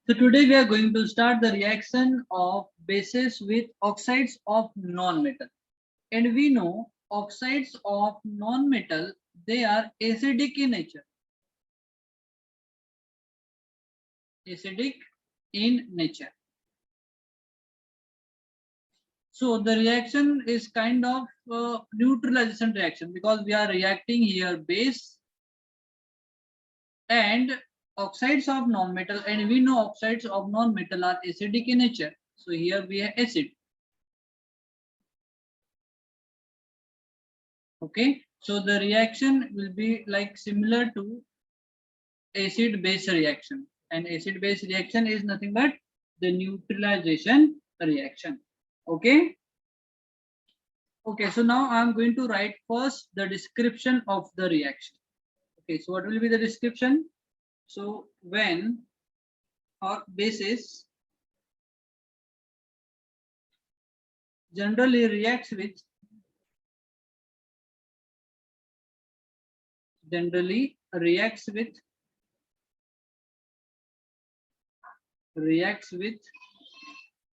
So today we are going to start the reaction of bases with oxides of non-metal. And we know oxides of non-metal, they are acidic in nature. Acidic in nature. So the reaction is kind of neutralization reaction because we are reacting here base and oxides of non-metal, and we know oxides of non-metal are acidic in nature. So here we have acid. Okay, so the reaction will be like similar to acid base reaction, and acid base reaction is nothing but the neutralization reaction. Okay. Okay, so now I'm going to write first the description of the reaction. Okay, so what will be the description? So when our bases generally reacts with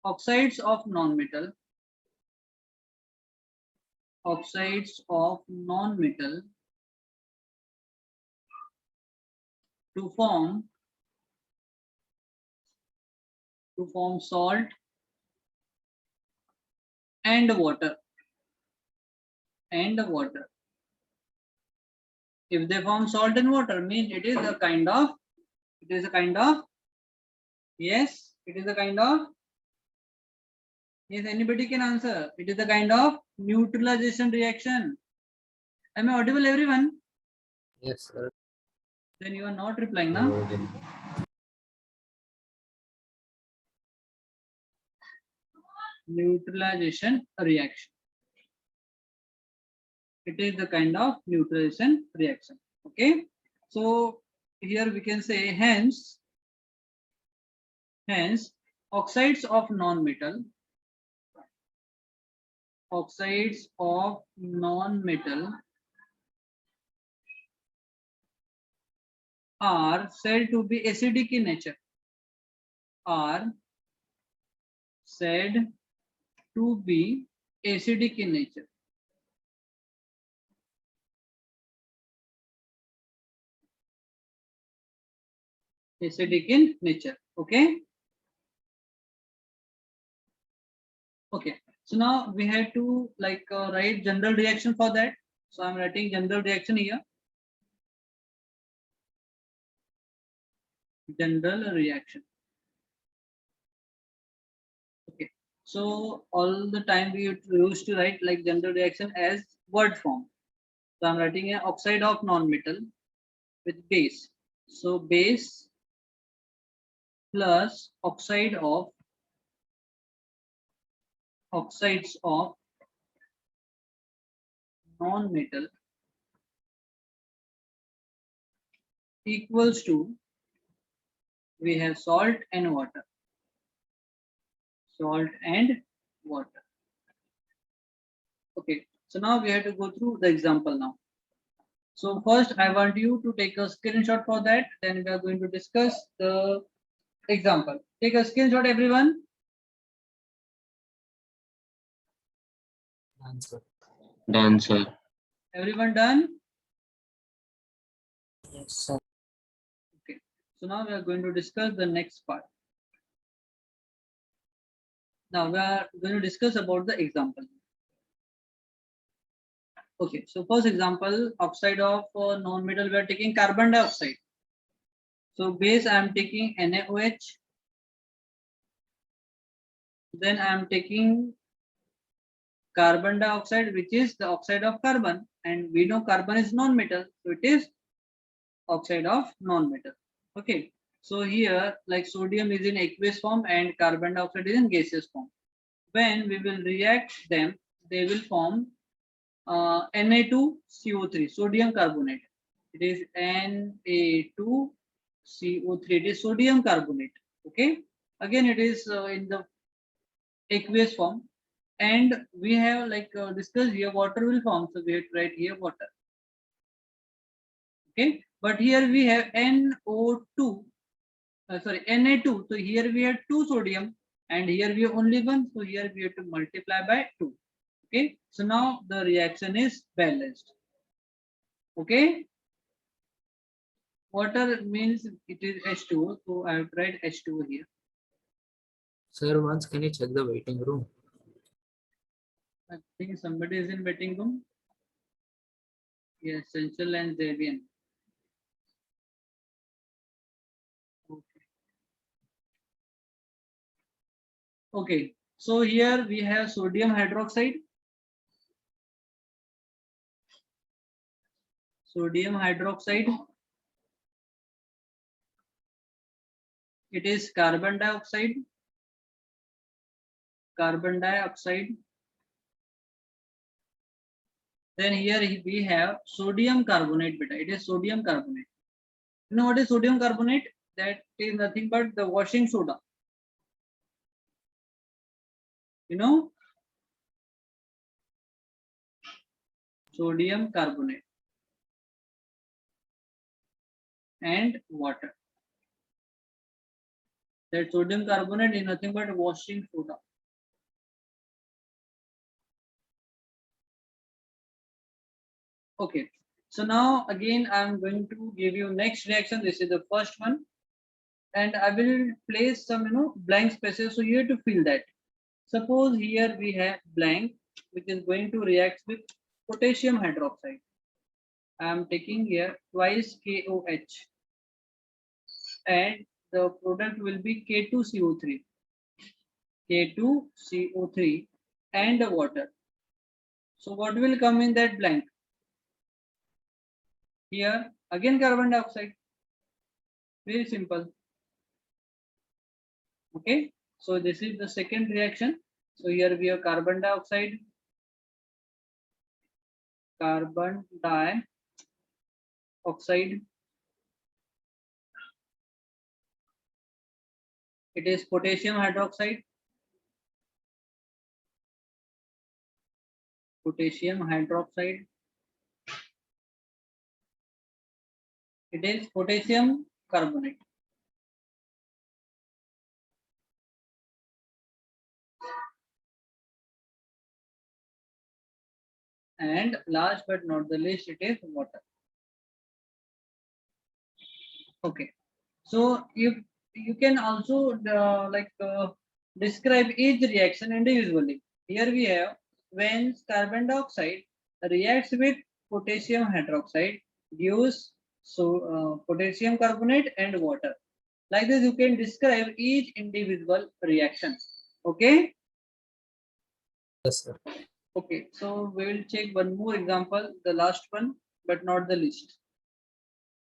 oxides of non-metal to form salt and water. If they form salt and water, means it is a kind of yes, it is a kind of yes, anybody can answer. It is a kind of neutralization reaction. Am I audible, everyone? Yes, sir. Then you are not replying now. Neutralization reaction. It is the kind of neutralization reaction. Okay. So here we can say hence oxides of non-metal are said to be acidic in nature. Are said to be acidic in nature. Acidic in nature. Okay. Okay. So now we have to like write general reaction for that. So I'm writing general reaction here. General reaction. Okay. So all the time we used to write like general reaction as word form. So I'm writing an oxide of non-metal with base. So base plus oxides of non-metal equals to, we have salt and water. Okay, so now we have to go through the example now. So first I want you to take a screenshot for that, then we are going to discuss the example. Take a screenshot, everyone. Done, sir. Everyone done? Yes, sir. Okay, so now we are going to discuss the next part. Now we are going to discuss about the example. Okay, so first example, oxide of non-metal, we are taking carbon dioxide. So base I am taking NaOH. Then I am taking carbon dioxide, which is the oxide of carbon, and we know carbon is non-metal, so it is oxide of non-metal. Okay, so here like sodium is in aqueous form and carbon dioxide is in gaseous form. When we will react them, they will form Na2CO3, sodium carbonate. It is Na2CO3. It is sodium carbonate. Okay, again it is in the aqueous form, and we have like discussed here water will form, so we have to write here water. Okay, but here we have NO2, sorry, Na2. So here we have 2 sodium and here we have only 1. So here we have to multiply by 2. Okay. So now the reaction is balanced. Okay. Water means it is H2O. So I have tried H2O here. Sir, once can you check the waiting room? I think somebody is in waiting room. Yes, Sensual and Xavier. Okay. Okay. So here we have sodium hydroxide. Sodium hydroxide. It is carbon dioxide. Carbon dioxide. Then here we have sodium carbonate beta. It is sodium carbonate. You know what is sodium carbonate? That is nothing but the washing soda. You know, sodium carbonate and water. That sodium carbonate is nothing but washing soda. Okay. So now again I am going to give you next reaction. This is the first one. And I will place some blank spaces. So you have to fill that. Suppose here we have blank, which is going to react with potassium hydroxide. I am taking here twice KOH, and the product will be K2CO3. K2CO3 and the water. So what will come in that blank? Here again carbon dioxide. Very simple. Okay. So this is the second reaction. So here we have carbon dioxide, carbon dioxide. It is potassium hydroxide. Potassium hydroxide. It is potassium carbonate. And last but not the least, it is water. Okay. So you can also describe each reaction individually. Here we have when carbon dioxide reacts with potassium hydroxide gives potassium carbonate and water. Like this, you can describe each individual reaction. Okay. Yes, sir. Okay. So we will check one more example, the last one, but not the least.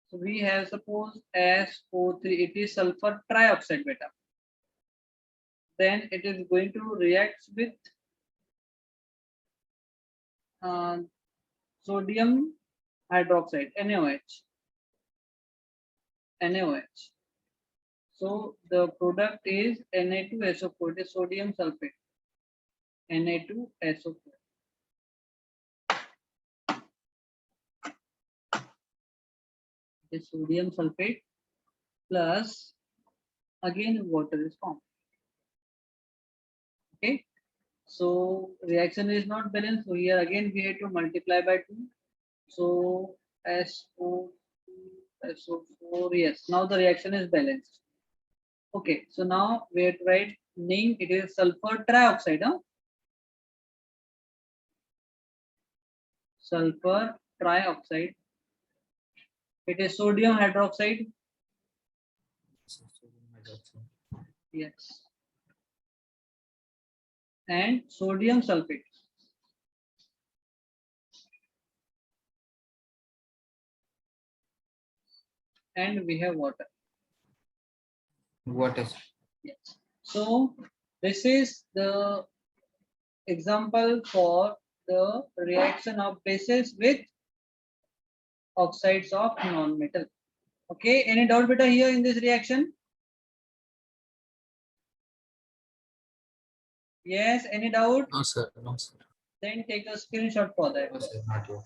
So we have suppose SO3, it is sulfur trioxide beta. Then it is going to react with sodium hydroxide, NaOH. NaOH. So the product is Na2SO4, it is sodium sulfate. Na2SO4. It is sodium sulfate plus again water is formed. Okay. So reaction is not balanced. So here again we have to multiply by 2. So SO4, yes. Now the reaction is balanced. Okay, so now we have to write name. It is sulfur trioxide. Huh? Sulfur trioxide. It is sodium hydroxide. Yes. And sodium sulfate. And we have water. What is? Yes. So this is the example for the reaction of bases with oxides of non-metal. Okay, any doubt beta here in this reaction? Yes, any doubt? No, sir. No, sir. Then take a screenshot for that. No, sir. Not yet.